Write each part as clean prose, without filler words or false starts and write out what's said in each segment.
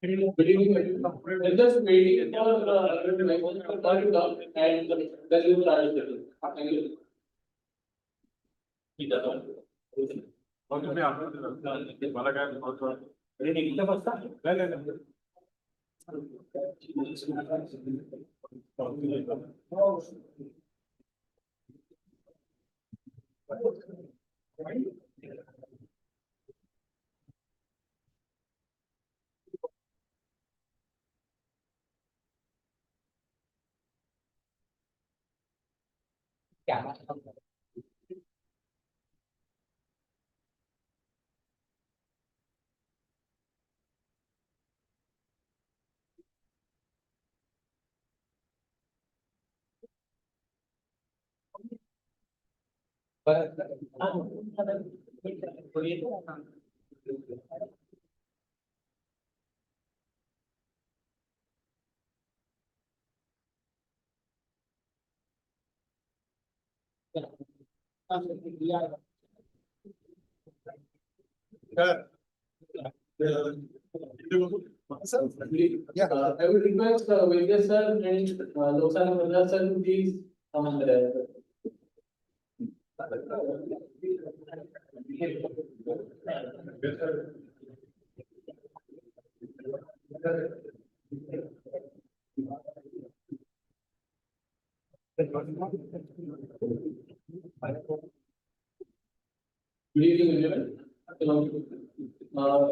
Good evening, everyone. I'm just waiting for everyone to call you down and then you will start the session. Thank you. Yeah, I would request Vegas sir and Loksarang Hardas sir to please come on the. Good evening, everyone. Uh,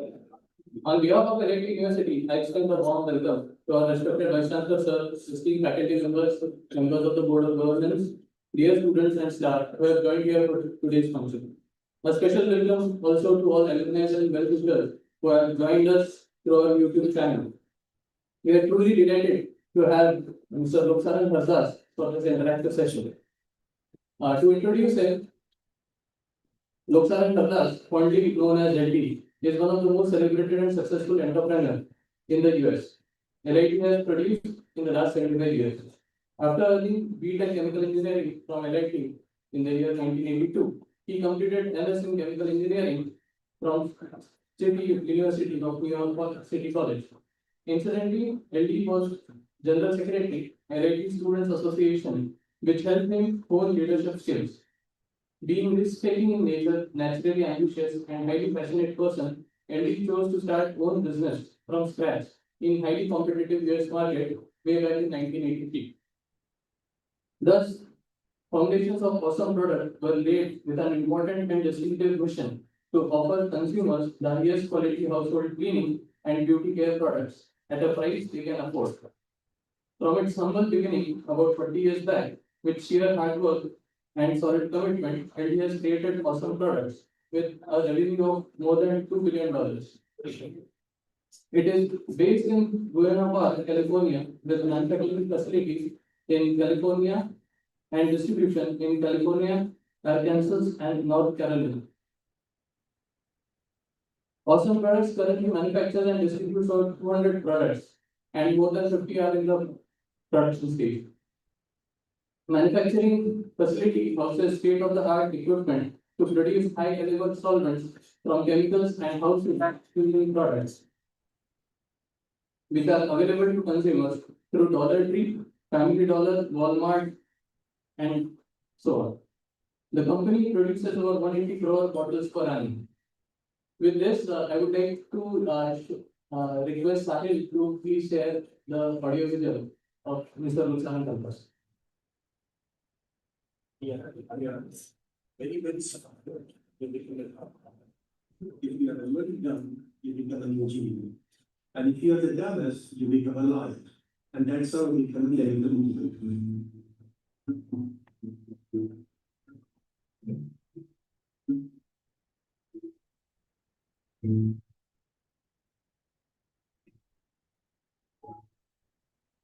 on behalf of Electric University, I extend a warm welcome to our respected Vice Chancellor, sir, esteemed faculty members, members of the Board of Governance, dear students and staff who have joined here for today's function. A special welcome also to all alumni and well-wishers who have joined us through our YouTube channel. We are truly delighted to have Mr. Loksarang Hardas for this interactive session. To introduce him, Loksarang Hardas, fondly known as LT, is one of the most celebrated and successful entrepreneurs in the US. LIT has produced in the last 75 years. After earning B.Tech Chemical Engineering from LIT in the year 1982, he completed MS in Chemical Engineering from City University of New York City College. Incidentally, LT was General Secretary, LIT Students Association, which helped him hone leadership skills. Being risk-taking in nature, naturally ambitious and highly passionate person, LD chose to start own business from scratch in highly competitive US market way back in 1983. Thus, foundations of awesome product were laid with an important and distinctive mission to offer consumers the highest quality household cleaning and beauty care products at a price they can afford. From its humble beginning about 40 years back, with sheer hard work and solid commitment, LD has created awesome products with a revenue of more than $2 billion. It is based in Buena Park, California, with manufacturing facilities in California and distribution in California, Arkansas, and North Carolina. Awesome Products currently manufactures and distributes over 200 products, and more than 50 are in the production stage. Manufacturing facility houses state-of-the-art equipment to produce high-caliber solvents from chemicals and housing cleaning products, which are available to consumers through Dollar Tree, Family Dollar, Walmart, and so on. The company produces over 180 crore bottles per annum. With this, I would like to request Sahil to please share the audio video of Mr. Loksarang Hardas. Yeah, very, very smart. If you are already done, you become an engineer. And if you are the dumbest, you become a liar. And that's how we can get the movement.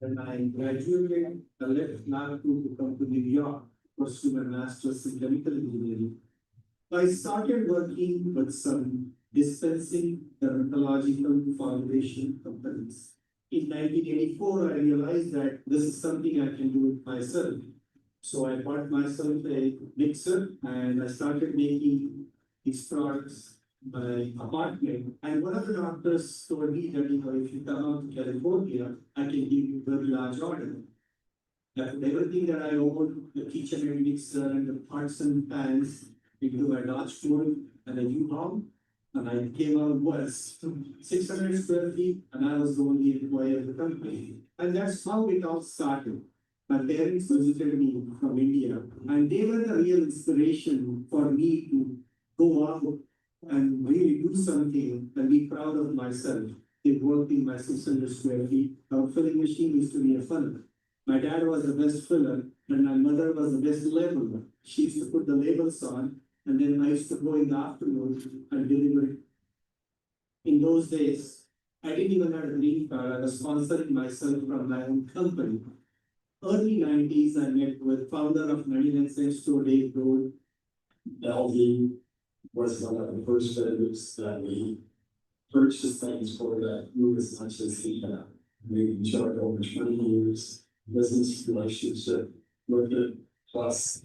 When I graduated, I left Nagpur to come to New York, pursue a master's in chemical engineering. I started working with some dispensing dermatological formulation companies. In 1984, I realized that this is something I can do myself. So I bought myself a mixer and I started making these products in my apartment. And one of the doctors told me that, if you come out to California, I can give you a very large order. That everything that I owned, the kitchen and mixer and the pots and pans, into a large pool and a U-Haul. And I came out was 600 square feet and I was the only employee of the company. And that's how it all started. My parents visited me from India and they were the real inspiration for me to go out and really do something and be proud of myself. They worked in my 600 square feet. Our filling machine used to be a funnel. My dad was the best filler and my mother was the best labeler. She used to put the labels on and then I used to go in the afternoon and deliver it. In those days, I didn't even have a green card. I was sponsoring myself from my own company. Early 90s, I met with founder of 99 Cent Store, Dave Road. LD was one of the first vendors that we purchased things for that group as much as he had. We enjoyed over 20 years business relationship with it, plus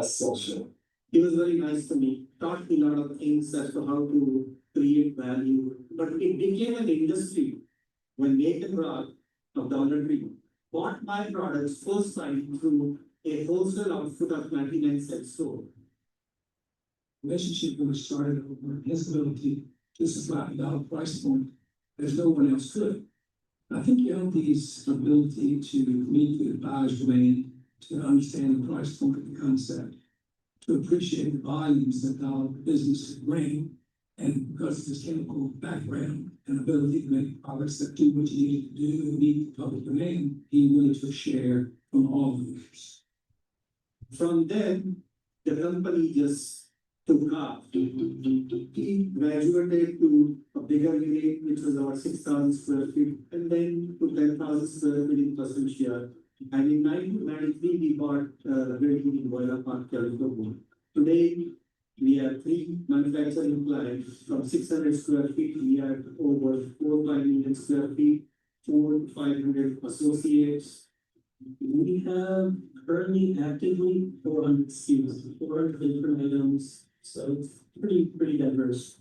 social. He was very nice to me, taught me a lot of things as to how to create value, but it became an industry when Nathan Rock of Dollar Tree bought my products first time through a wholesale outfit of 99 Cent Store. Relationship really started over his ability to supply a dollar price point as no one else could. I think LD's ability to meet the buyer's demand, to understand the price point of the concept, to appreciate the volumes that our business could bring, and because of his chemical background and ability to make products that do what you needed to do and meet the public demand, he really took share from all the leaders. From then, the company just took off. He graduated to a bigger unit, which was about 6,000 square feet, and then to 10,000 square feet in Placentia. And in 1993, we bought a building in Boiler Park, California. Today, we have 3 manufacturing plants from 600 square feet. We have over 4-5 million square feet, 400 to 500 associates. We have currently actively 400 SKUs, 400 different items, so it's pretty diverse.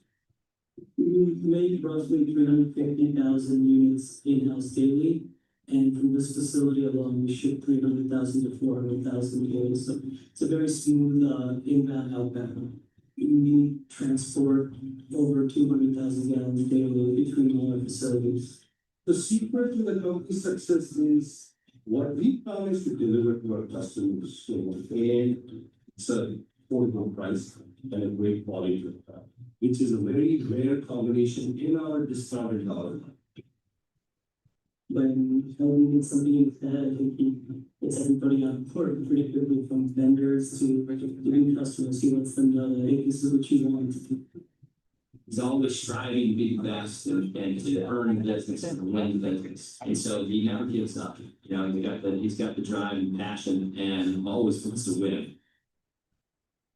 We make roughly 350,000 units in-house daily, and from this facility alone, we ship 300,000 to 400,000 daily. So it's a very smooth inbound, outbound. We transport over 200,000 gallons daily between all our facilities. The secret to the company's success is what we promise to deliver to our customers, and it's a affordable price and a great quality of product, which is a very rare combination in our discounted dollar. When LD gets something in his head, I think he gets everybody on board pretty quickly, from vendors to new customers. He lets them know that, hey, this is what you want. He's always striving to be the best and to earn business and win business. And so he never gives up. You know, he's got the drive and passion and always wants to win.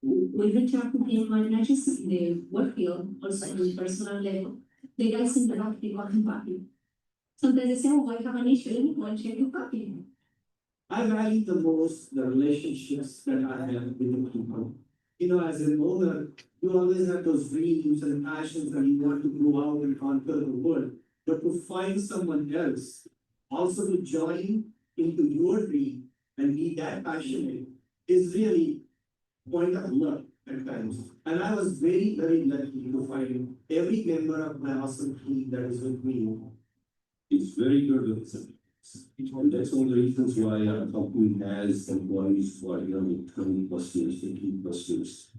When we talk to him, not just in the work field, also on the personal level, the guys in the back, they want him happy. Sometimes they say, oh, I have an issue, let me go and check your happy. I value the most the relationships that I have with the people. You know, as an owner, you always have those dreams and passions that you want to go out and conquer the world. But to find someone else, also to join into your dream and be that passionate is really point of luck at times. And I was very, very lucky to find every member of my awesome team that is with me. It's very good with us. That's one of the reasons why our company has employees who are young, 20+ years, 15+ years.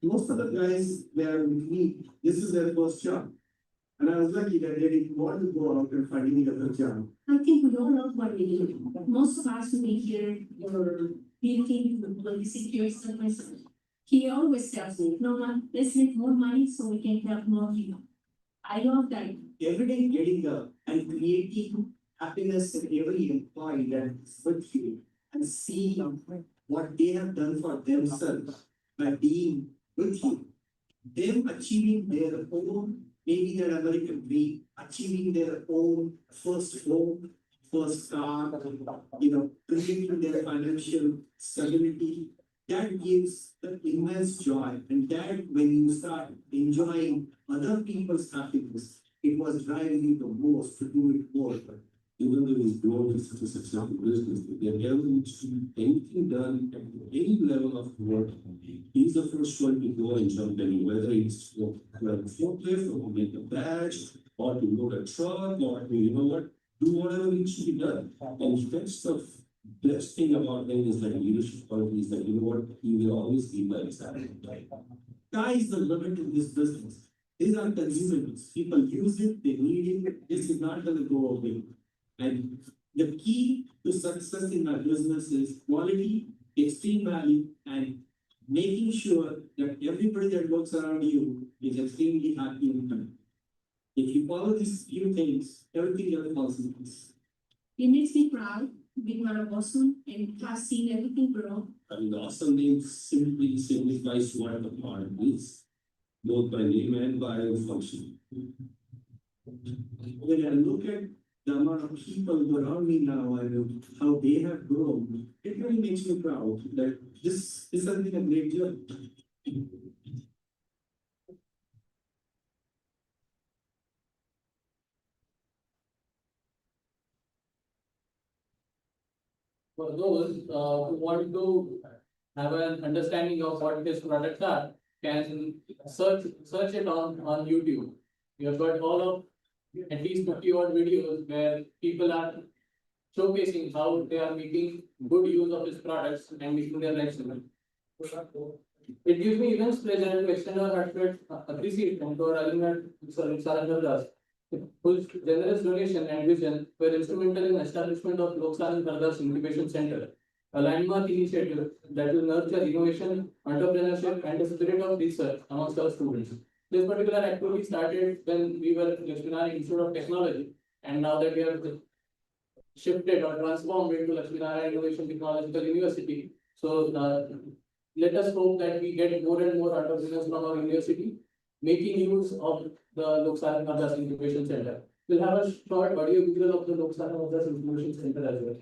Most of the guys that are with me, this is their first job. And I was lucky that they didn't want to go out and find any other job. I think we all love what we do. Most of us who be here or 15 to 26 years like myself. He always tells me, no man, let's make more money so we can help more people. I love that. Every day getting up and creating happiness in every employee that's with you and seeing what they have done for themselves by being with you. Them achieving their own, maybe their American dream, achieving their own first home, first car, creating their financial stability, that gives the immense joy. And that when you start enjoying other people's happiness, it was driving you the most to do it more. Even though he's grown to such a successful business, if they never needs to be anything done at any level of work, he's the first one to go and jump in, whether it's to grab a forklift or to make a badge or to load a truck or to, do whatever needs to be done. And that's the best thing about him is that leadership qualities that, he will always be my example. Sky is the limit in this business. These are consumables. People use it, they need it. This is not going to go away. And the key to success in our business is quality, extreme value, and making sure that everybody that works around you is extremely happy with you. If you follow these few things, everything else falls into place. It makes me proud being part of Boston and have seen everything grow. I mean, the awesome name simply signifies what the part is, both by name and by function. When I look at the amount of people around me now and how they have grown, it really makes me proud that this has been a great journey. For those who want to have an understanding of what these products are, can search it on YouTube. You have got all of at least 50 odd videos where people are showcasing how they are making good use of these products and making their lives simple. It gives me immense pleasure to extend our heartfelt appreciation to our alumni, Loksarang Hardas, whose generous donation and vision were instrumental in establishment of Loksarang Hardas Incubation Center, a landmark initiative that will nurture innovation, entrepreneurship, and the spirit of research amongst our students. This particular activity started when we were at Lakshminarayan Institute of Technology, and now that we have shifted or transformed into Lakshminarayan Innovation Technological University. So let us hope that we get more and more entrepreneurs from our university making use of the Loksarang Hardas Incubation Center. We'll have a short audio visual of the Loksarang Hardas Incubation Center as well.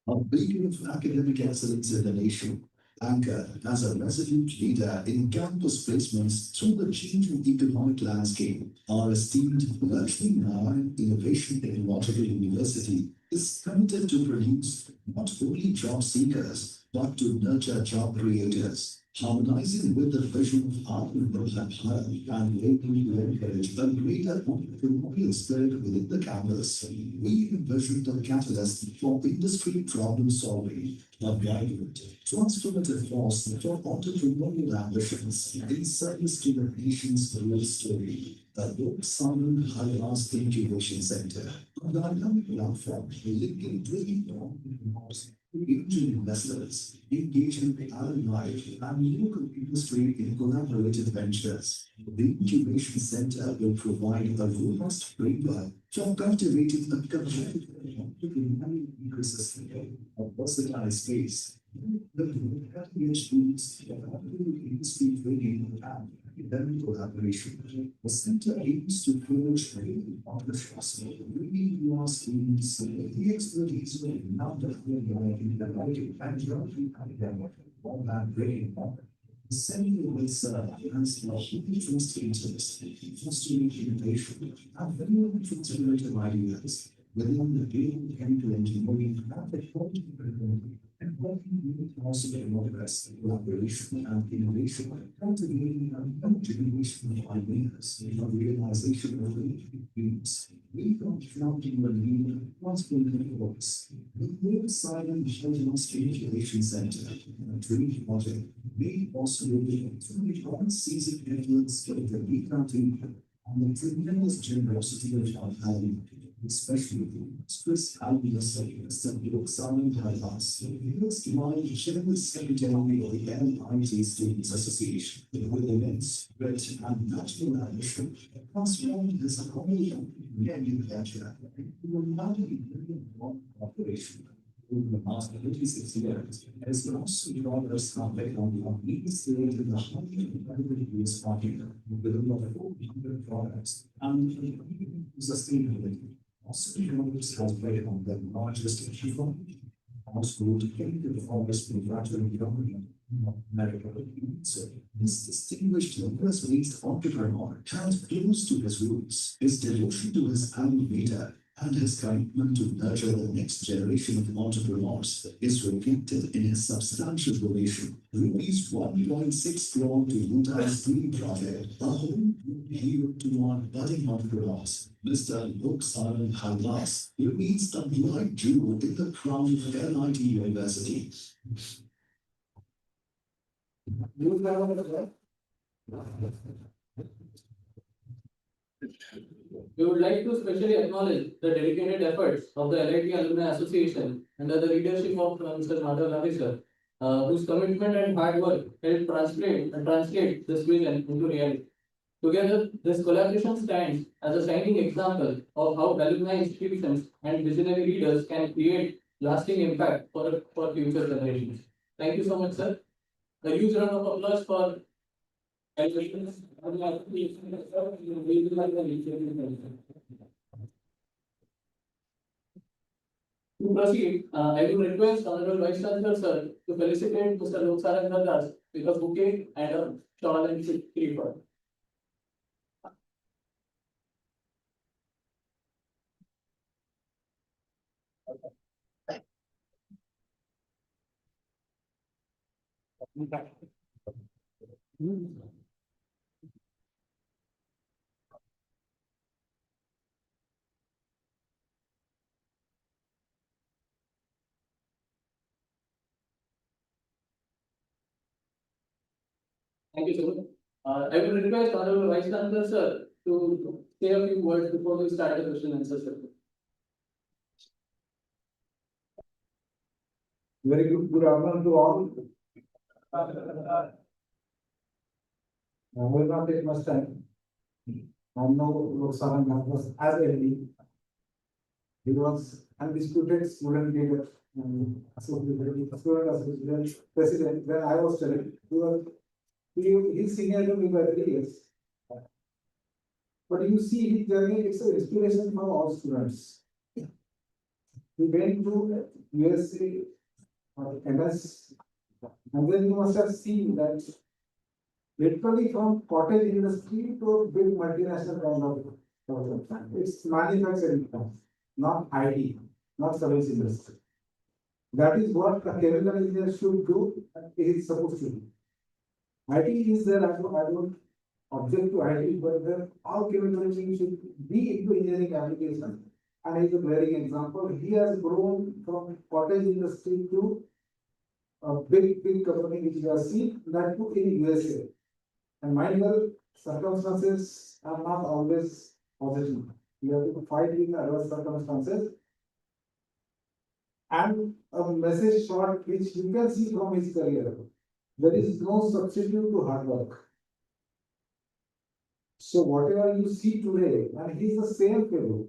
A beacon of academic excellence in the nation, anchored as a resolute leader in campus placements through the changing economic landscape. Our esteemed Lakshminarayan Innovation Technological University is committed to produce not only job seekers, but to nurture job creators. Harmonizing with the vision of Atmanirbhar Bharat and aiming to encourage a greater entrepreneurial spirit within the campus, we envision the catalyst for industry problem solving, a vibrant, transformative force for entrepreneurial ambitions in service to the nation's real story. The Loksarang Hardas Incubation Center, a dynamic platform linking 20 entrepreneurs, angel investors, engaging alumni, and local industry in collaborative ventures. The incubation center will provide a robust framework for cultivating a competitive ecosystem of versatile space. The cutting-edge tools for industry training and academic collaboration. The center aims to forge partnerships, bringing to our students the expertise of in the writing and writing academic and brain. The center will serve as a human trust interest, fostering innovation and valuable transformative ideas within the field chemical engineering and the quality and working with possible progress, collaboration and innovation, cultivating a new generation of ideas for realization of dreams. We don't flaunting the lead responsibility works. The Loksarang Hardas Incubation Center, a dream project made possible through the unceasing efforts of the Vika team and the tremendous generosity of our alumni. especially the Swiss Hardas and Loksarang Hardas. He was General Secretary of the MIT Students Association, with immense grit and national ambition, transformed his whole manufacture into a multi-billion operation. Over the past 26 years, as gross dollars compared on the company's sales in the highly competitive US market, with over 400 products and sustainability. Also, economics has played on the largest achievement. Household came to the forest manufacturing company of America. So, this distinguished US-based entrepreneur held close to his roots, his devotion to his Ayurveda, and his commitment to nurture the next generation of entrepreneurs is reflected in his substantial donation, rupees 1.6 crore to Utah's Green Project, a home hero to our budding entrepreneurs. Mr. Loksarang Hardas remains the bright jewel in the crown of MIT University. We would like to specially acknowledge the dedicated efforts of the LIT Alumni Association under the leadership of Mr. Madhav sir, whose commitment and hard work helped translate this vision into reality. Together, this collaboration stands as a shining example of how alumni institutions and visionary leaders can create lasting impact for future generations. Thank you so much, sir. A huge round of applause for education. To proceed, I will request Honorable Vice Chancellor sir to felicitate Mr. Loksarang Hardas with a bouquet and a shawl and creeper. Thank you, sir. I will request Honorable Vice Chancellor sir to say a few words before we start the question and answer session. Very good afternoon to all. I will not take much time. I know Loksarang was as early. He was undisputed student leader, student association president. When I was studying, he's senior to me by 3 years. But you see his journey, it's an inspiration for all students. He went to USA or MS, and then you must have seen that literally from cottage industry to a big multinational kind of product. It's manufacturing, not IT, not service industry. That is what a chemical engineer should do and is supposed to do. IT is there, I don't object to IT, but then all chemical engineering should be into engineering application. And he's a glaring example. He has grown from cottage industry to a big company which you have seen, that too in USA. And mind well, circumstances are not always positive. You have to fight in adverse circumstances. And a message short which you can see from his career. There is no substitute to hard work. So whatever you see today, and he's the same fellow,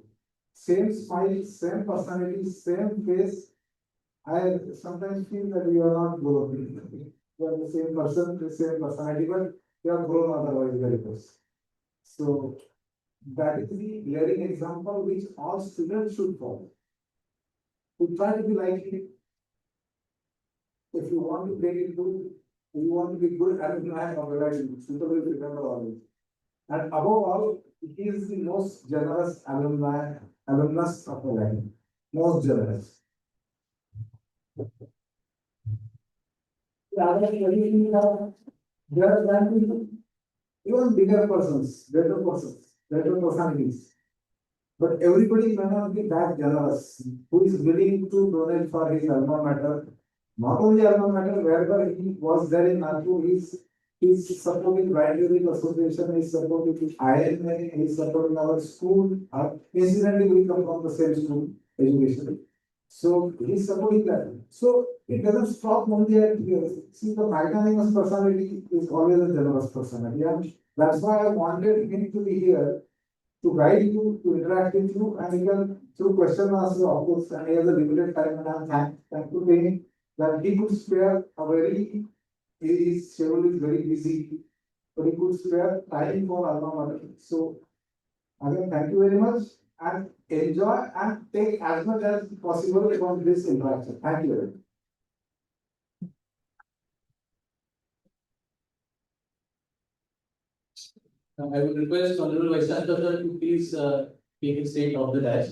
same smile, same personality, same face. I sometimes feel that you are not grown. You are the same person, the same personality, but you are grown otherwise very close. So that is the glaring example which all students should follow. To try to be like him. If you want to make it good, if you want to be good alumni of LIT, people will remember always. And above all, he is the most generous alumnus of LIT. Most generous. There are even bigger persons, better personalities. But everybody may not be that generous, who is willing to donate for his alma mater. Not only alma mater, wherever he was there in Nagpur, his He's supporting Right Association, he's supporting INA, he's supporting our school, incidentally we come from the same school, education. So he's supporting that. So it doesn't stop only at here. See, the magnanimous personality is always a generous personality. And that's why I wanted him to be here to guide you, to interact with you, and he can through question and answer, of course, and he has a limited time, and I'm thankful to him that he could spare a very, his schedule is very busy, but he could spare time for alma mater. So again, thank you very much, and enjoy and take as much as possible from this interaction. Thank you very much. I would request Honorable Vice Chancellor to please take his seat of the dash.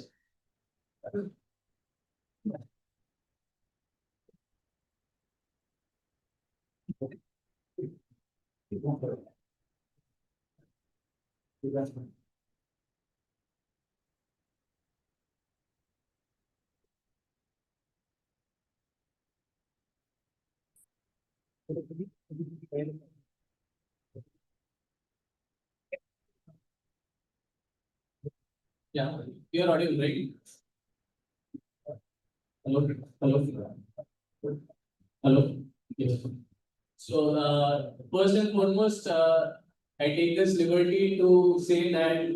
Yeah, you are audible, right? Hello, hello, hello. Yes. So, first and foremost, I take this liberty to say that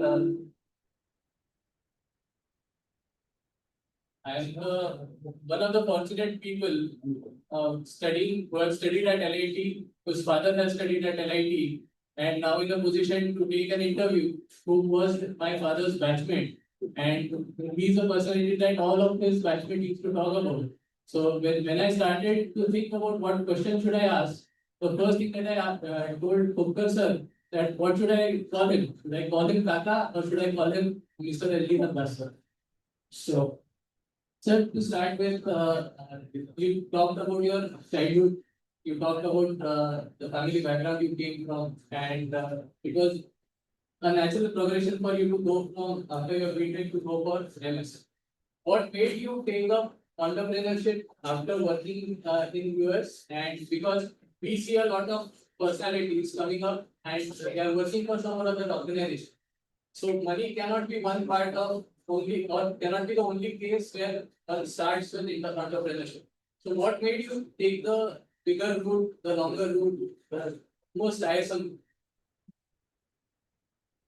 I am one of the fortunate people who have studied at LIT, whose father has studied at LIT, and now in a position to take an interview, who was my father's batchmate. And he's a personality that all of his batchmate used to talk about. So when I started to think about what question should I ask, the first thing that I told Pupkar sir that what should I call him? Should I call him Kaka or should I call him Mr. L.D. Hardas sir? So, sir, to start with, you talked about your childhood, you talked about the family background you came from, and it was a natural progression for you to go from after your BTech to go for MS. What made you take up entrepreneurship after working in US? And because we see a lot of personalities coming up and they are working for some other organization. So money cannot be one part of only or cannot be the only case where starts with entrepreneurship. So what made you take the bigger route, the longer route, the most tiresome?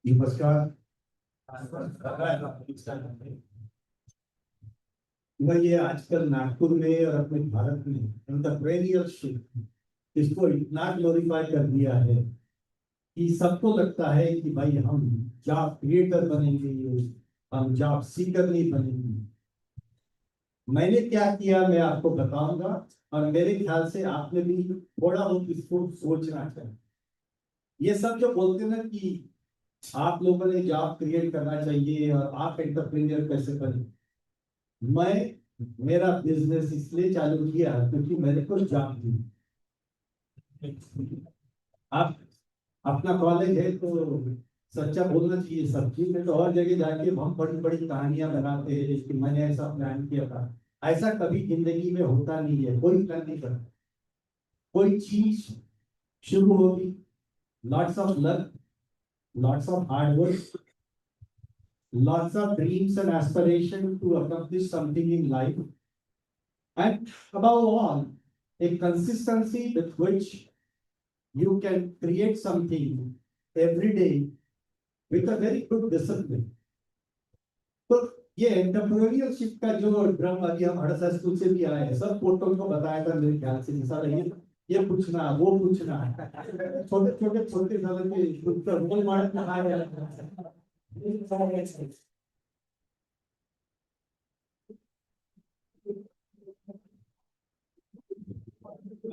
नमस्कार मैं ये आजकल नागपुर में और अपने भारत में entrepreneurship इसको इतना ग्लोरीफाई कर दिया है कि सबको लगता है कि भाई हम जॉब क्रिएटर बनेंगे, हम जॉब सीकर नहीं बनेंगे। मैंने क्या किया मैं आपको बताऊंगा और मेरे ख्याल से आपने भी थोड़ा बहुत इसको सोचना चाहिए। ये सब जो बोलते हैं ना कि आप लोगों ने जॉब क्रिएट करना चाहिए और आप एंटरप्रेन्योर कैसे बने, मैं मेरा बिजनेस इसलिए चालू किया क्योंकि मेरे को जॉब दी। आप अपना कॉलेज है तो सच्चा बोलना चाहिए सब चीज में, तो और जगह जाके हम बड़ी बड़ी कहानियां बनाते हैं कि मैंने ऐसा प्लान किया था। ऐसा कभी जिंदगी में होता नहीं है, कोई प्लान नहीं करता। कोई चीज शुरू होगी, lots of luck, lots of hard work, lots of dreams and aspiration to accomplish something in life, and above all, a consistency with which you can create something every day with a very good discipline. तो ये entrepreneurship का जो drum अभी हम हड़सा school से भी आए हैं, सब फोटो को बताया था मेरे ख्याल से सारा ये पूछना वो पूछना छोटे छोटे छोटे साल के उत्तर बोल मारना आया।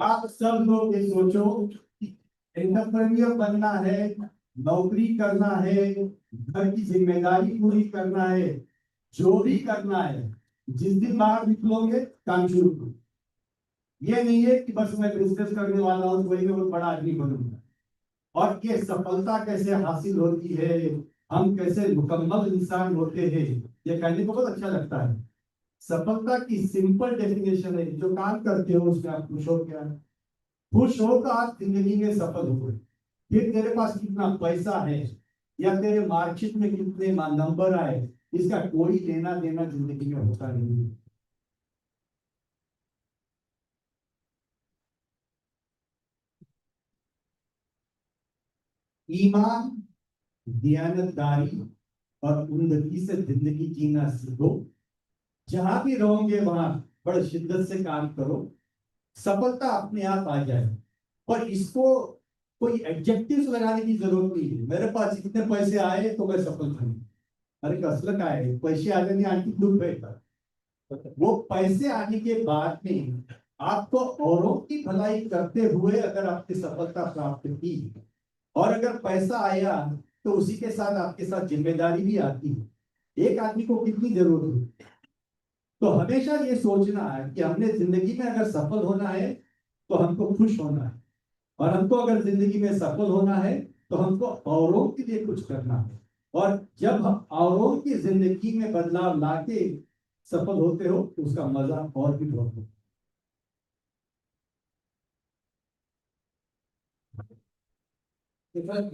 आप सब लोग ये सोचो एंटरप्रेन्योर बनना है, नौकरी करना है, घर की जिम्मेदारी पूरी करना है, जो भी करना है, जिस दिन बाहर निकलोगे काम शुरू करो। ये नहीं है कि बस मैं बिजनेस करने वाला हूँ कोई मैं बहुत बड़ा आदमी बनूंगा। और ये सफलता कैसे हासिल होती है, हम कैसे मुकम्मल इंसान होते हैं, ये कहने को बहुत अच्छा लगता है। सफलता की सिंपल डेफिनेशन है, जो काम करते हो उसमें आप खुश हो क्या, खुश हो तो आप जिंदगी में सफल हो गए। फिर तेरे पास कितना पैसा है या तेरे मार्कशीट में कितने नंबर आए, इसका कोई लेना देना जिंदगी में होता नहीं है। ईमान, दयानतदारी और उन्नति से जिंदगी जीना सीखो। जहां भी रहोगे वहां बड़े शिद्दत से काम करो, सफलता अपने आप आ जाए। पर इसको कोई एडजेक्टिव्स लगाने की जरूरत नहीं है। मेरे पास इतने पैसे आए तो मैं सफल था। अरे कसरत का है, पैसे आने नहीं आने की दुख है। वो पैसे आने के बाद में आपको औरों की भलाई करते हुए अगर आपकी सफलता प्राप्त की, और अगर पैसा आया तो उसी के साथ आपके साथ जिम्मेदारी भी आती है। एक आदमी को कितनी जरूरत है? तो हमेशा ये सोचना है कि हमने जिंदगी में अगर सफल होना है तो हमको खुश होना है, और हमको अगर जिंदगी में सफल होना है तो हमको औरों के लिए कुछ करना है। और जब हम औरों की जिंदगी में बदलाव लाके सफल होते हो तो उसका मजा और भी बहुत होता Because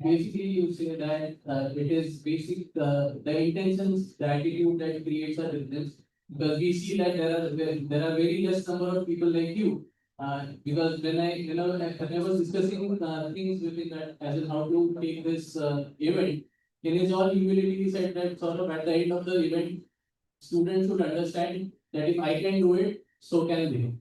basically you say that it is basic the intentions, the attitude that creates a difference. Because we see that there are very less number of people like you. Because when I was discussing things within that as in how to take this event, in his all humility he said that sort of at the end of the event, students should understand that if I can do it, so can they.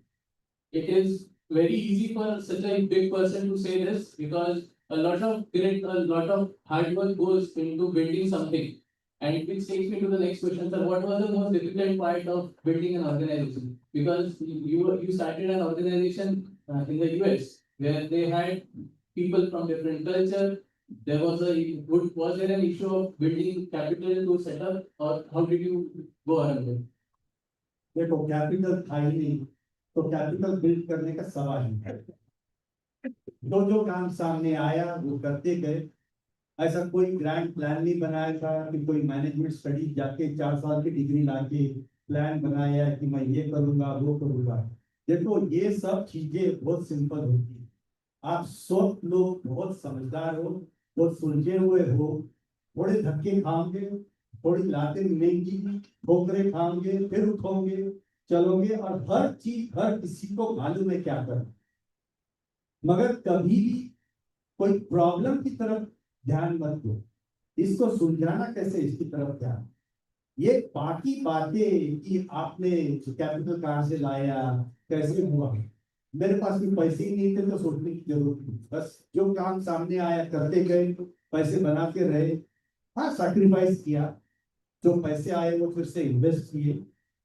It is very easy for such a big person to say this because a lot of grit, a lot of hard work goes into building something. And it takes me to the next question, sir. What was the most difficult part of building an organization? Because you started an organization in the US where they had people from different culture. There was was there an issue of building capital to set up, or how did you go ahead with it? है। देखो, capital था ही नहीं तो capital build करने का सवाल ही है। जो काम सामने आया वो करते गए। ऐसा कोई ग्रैंड प्लान नहीं बनाया था कि कोई मैनेजमेंट स्टडी जाके 4 साल की डिग्री लाके प्लान बनाया कि मैं ये करूंगा वो करूंगा। देखो, ये सब चीजें बहुत सिंपल होती है। आप सब लोग बहुत समझदार हो, बहुत सुलझे हुए हो, थोड़े धक्के खाओगे, थोड़ी लातें मिलेंगी, ठोकरे खाओगे, फिर उठोगे, चलोगे, और हर चीज हर किसी को मालूम है क्या करना। मगर कभी भी कोई प्रॉब्लम की तरफ ध्यान मत दो, इसको सुलझाना कैसे इसकी तरफ ध्यान। ये बाकी बातें कि आपने कैपिटल कहाँ से लाया, कैसे हुआ, मेरे पास भी पैसे ही नहीं थे तो सोचने की जरूरत नहीं। बस जो काम सामने आया करते गए, पैसे बनाते रहे। हाँ, सैक्रिफाइस किया, जो पैसे आए वो फिर से इन्वेस्ट किए।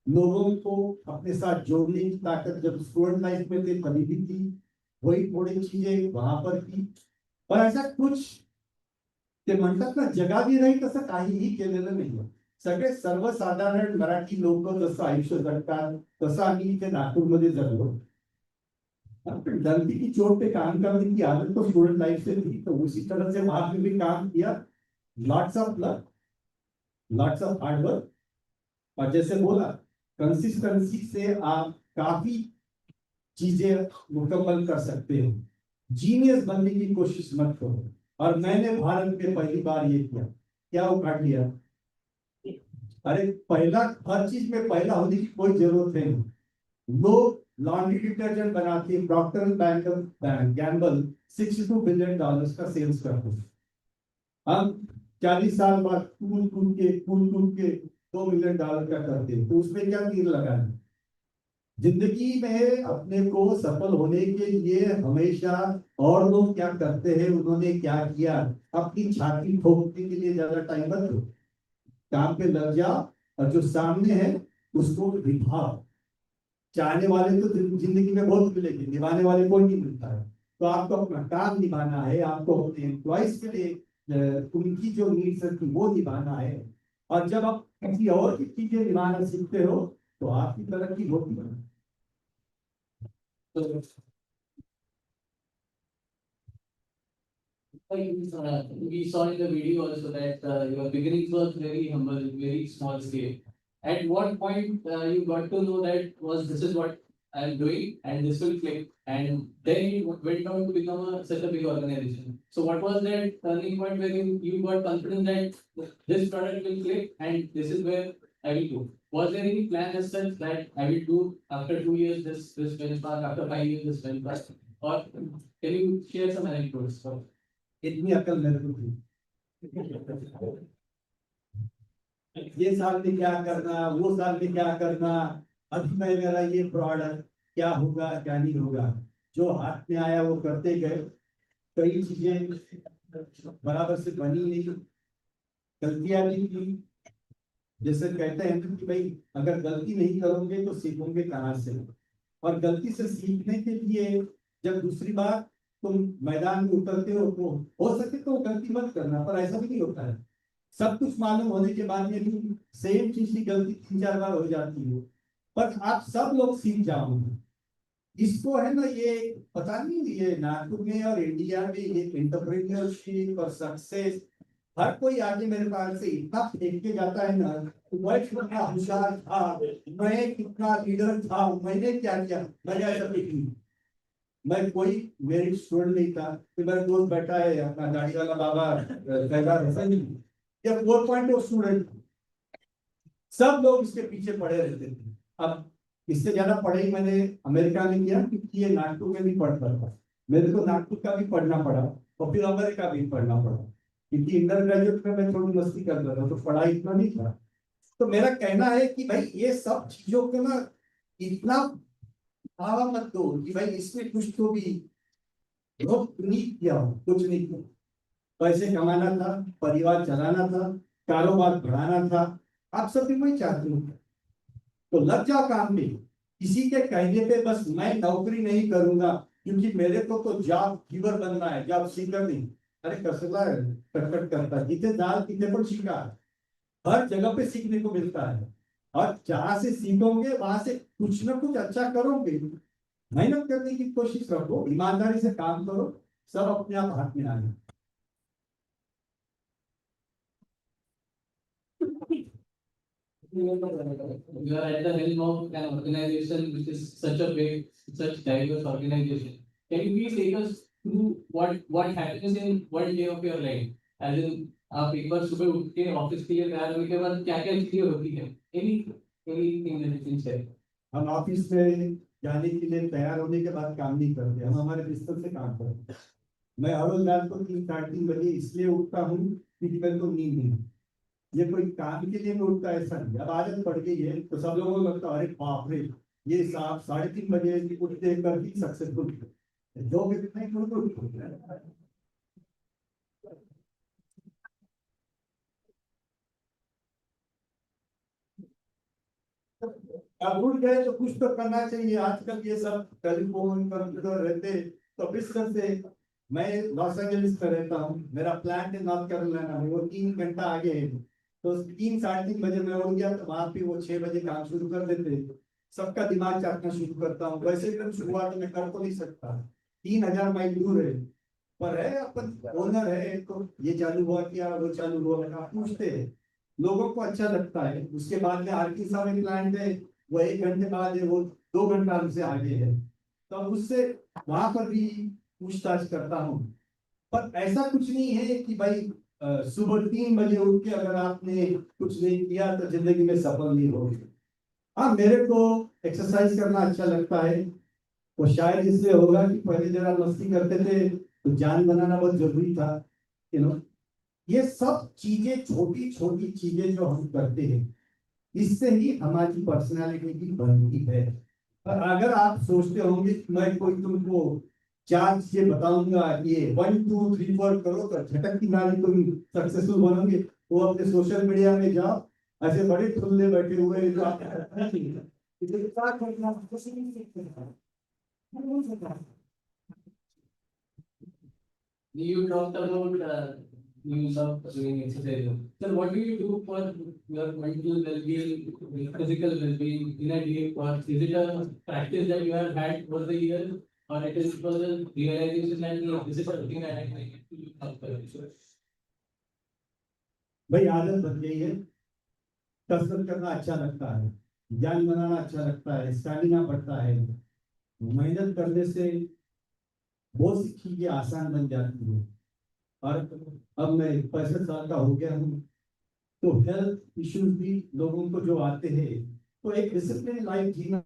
लोगों को अपने साथ जोड़ने की ताकत जब स्टूडेंट लाइफ में थे तभी भी थी, वही थोड़ी चीजें वहां पर की। पर ऐसा कुछ ते म्हणतात ना, जगाविरही तसं काहीही केलेलं नाहीये। सगळे सर्वसाधारण मराठी लोक जसं आयुष्य जगतात तसं आम्ही इथे नागपूरमध्ये जगलो। गलती की चोट पे काम करने की आदत तो स्टूडेंट लाइफ से थी, तो उसी तरह से वहां में भी काम किया। Lots of luck, lots of hard work, और जैसे बोला, कंसिस्टेंसी से आप काफी चीजें मुकम्मल कर सकते हो। जीनियस बनने की कोशिश मत करो। और मैंने भारत में पहली बार ये किया, क्या उखाड़ लिया। अरे पहला, हर चीज में पहला होने की कोई जरूरत नहीं। लोग लॉन्ड्री डिटर्जेंट बनाते, प्रॉक्टर एंड गैम्बल $62 बिलियन का सेल्स करते हैं। हम 40 साल बाद कूद के $2 मिलियन का करते हैं, तो उसमें क्या तीर लगाना। जिंदगी में अपने को सफल होने के लिए हमेशा और लोग क्या करते हैं, उन्होंने क्या किया, अपनी छाती ठोकने के लिए ज्यादा टाइम मत दो। काम पे लग जाओ और जो सामने है उसको निभाओ। चाहने वाले तो जिंदगी में बहुत मिलेंगे, निभाने वाले कोई नहीं मिलता है। तो आपको अपना काम निभाना है, आपको अपने एम्प्लॉइज के लिए उनकी जो नीड्स है वो निभाना है। और जब आप किसी और की चीजें निभाना सीखते हो तो आपकी तरक्की होती है। So, we saw in the video also that your beginnings was very humble, very small scale. At what point you got to know that was this is what I am doing and this will click. And then you went on to become such a big organization. So what was that turning point where you got confident that this product will click and this is where I will go? Was there any plan as such that I will do after 2 years this benchmark, after 5 years this benchmark? Or can you share some anecdotes? So, इतनी अकल मेरे को थी, ये साल में क्या करना, वो साल में क्या करना, अभी मैं मेरा ये प्रोडक्ट क्या होगा क्या नहीं होगा, जो हाथ में आया वो करते गए। कई चीजें बराबर से बनी नहीं, गलतियां भी की। जैसे कहते हैं कि भाई अगर गलती नहीं करोगे तो सीखोगे कहाँ से, और गलती से सीखने के लिए जब दूसरी बार तुम मैदान में उतरते हो तो हो सके तो गलती मत करना, पर ऐसा भी नहीं होता है। सब कुछ मालूम होने के बाद में भी सेम चीज की गलती 3-4 बार हो जाती है, पर आप सब लोग सीख जाओगे। इसको है ना, ये पता नहीं, ये नागपुर में और इंडिया में ये एंटरप्रेन्योरशिप और सक्सेस, हर कोई आगे मेरे पास से इतना फेंक के जाता है ना, मैं कितना होशियार था, मैं कितना लीडर था, मैंने क्या किया, मैंने ऐसा कुछ नहीं। मैं कोई मेरिट स्टूडेंट नहीं था कि मेरा दोस्त बैठा है अपना गाड़ी वाला बाबा कहता ऐसा नहीं, या 4.0 स्टूडेंट, सब लोग इसके पीछे पड़े रहते थे। अब इससे ज्यादा पढ़ाई मैंने अमेरिका में किया क्योंकि ये नागपुर में भी पढ़ता था, मेरे को नागपुर का भी पढ़ना पड़ा और फिर अमेरिका भी पढ़ना पड़ा, क्योंकि अंडर ग्रेजुएट में मैं थोड़ी मस्ती करता था तो पढ़ाई इतना नहीं था। तो मेरा कहना है कि भाई ये सब चीजों को ना इतना भावा मत दो कि भाई इसमें कुछ तो भी बहुत नहीं किया हो, कुछ नहीं किया। पैसे कमाना था, परिवार चलाना था, कारोबार बढ़ाना था, आप सब भी वही चाहते हो तो लग जाओ काम में। किसी के कहने पे बस मैं नौकरी नहीं करूंगा क्योंकि मेरे को तो जॉब गिवर बनना है, जॉब सीकर नहीं। अरे कसला है, कटकट करता है, जितने दाल कितने पर सीखा, हर जगह पे सीखने को मिलता है, और जहां से सीखोगे वहां से कुछ ना कुछ अच्छा करोगे। मेहनत करने की कोशिश करो, ईमानदारी से काम करो, सब अपने आप हाथ में आएगा। you are at the helm of an organization which is such a big, such diverse organization. Can you please take us through what happens in one day of your life? As in, आप एक बार सुबह उठ के office के लिए तैयार होने के बाद क्या क्या चीजें होती है? Anything that you can share? हम ऑफिस में जाने के लिए तैयार होने के बाद काम नहीं करते, हम हमारे बिस्तर से काम करते हैं। मैं हर रोज रात को 3-3 बजे इसलिए उठता हूँ क्योंकि मेरे को नींद नहीं, ये कोई काम के लिए मैं उठता ऐसा नहीं। अब आदत पड़ गई है तो सब लोगों को लगता है अरे बाप रे, ये साहब 3:30 बजे उठते कर भी सक्सेसफुल, जो भी अब उठ गए तो कुछ तो करना चाहिए। आजकल ये सब टेलीफोन कंप्यूटर रहते, तो बिस्तर से, मैं लॉस एंजलिस में रहता हूँ, मेरा प्लांट है नॉर्थ कैरोलिना में, वो 3 घंटा आगे है, तो 3-3:30 बजे मैं उठ गया तो वहां पे वो 6 बजे काम शुरू कर देते, सबका दिमाग चाटना शुरू करता हूँ। वैसे एकदम शुरुआत में कर तो नहीं सकता, 3000 माइल दूर है, पर है अपन ओनर है तो ये चालू हुआ क्या, वो चालू हुआ क्या, पूछते हैं, लोगों को अच्छा लगता है। उसके बाद में आर्किसा में प्लांट है, वो 1 घंटे बाद है, वो 2 घंटा हमसे आगे है, तो उससे वहां पर भी पूछताछ करता हूँ। पर ऐसा कुछ नहीं है कि भाई सुबह 3 बजे उठ के अगर आपने कुछ नहीं किया तो जिंदगी में सफल नहीं होगी। हाँ, मेरे को एक्सरसाइज करना अच्छा लगता है, वो शायद इसलिए होगा कि पहले जरा मस्ती करते थे तो जान बनाना बहुत जरूरी था, यू नो। ये सब चीजें, छोटी छोटी चीजें जो हम करते हैं, इससे ही हमारी पर्सनालिटी की बनती है। और अगर आप सोचते होंगे कि मैं कोई तुमको 4 चीजें बताऊंगा, ये 1 2 3 4 करो तो झटक की नारी तुम सक्सेसफुल बनोगे, वो अपने सोशल मीडिया में जाओ, ऐसे बड़े खुले बैठे हुए जो आप You talked about you love doing exercise. So what do you do for your mental well-being, physical well-being in a day? Or is it a practice that you have had over the years, or it is because of realization that this is something that I can do? भाई आदत बन गई है, कसरत करना अच्छा लगता है, जान बनाना अच्छा लगता है, स्टैमिना बढ़ता है, मेहनत करने से वो सी चीजें आसान बन जाती है। और अब मैं 65 साल का हो गया हूँ, तो हेल्थ इश्यूज भी लोगों को जो आते हैं, तो एक डिसिप्लिन लाइफ जीना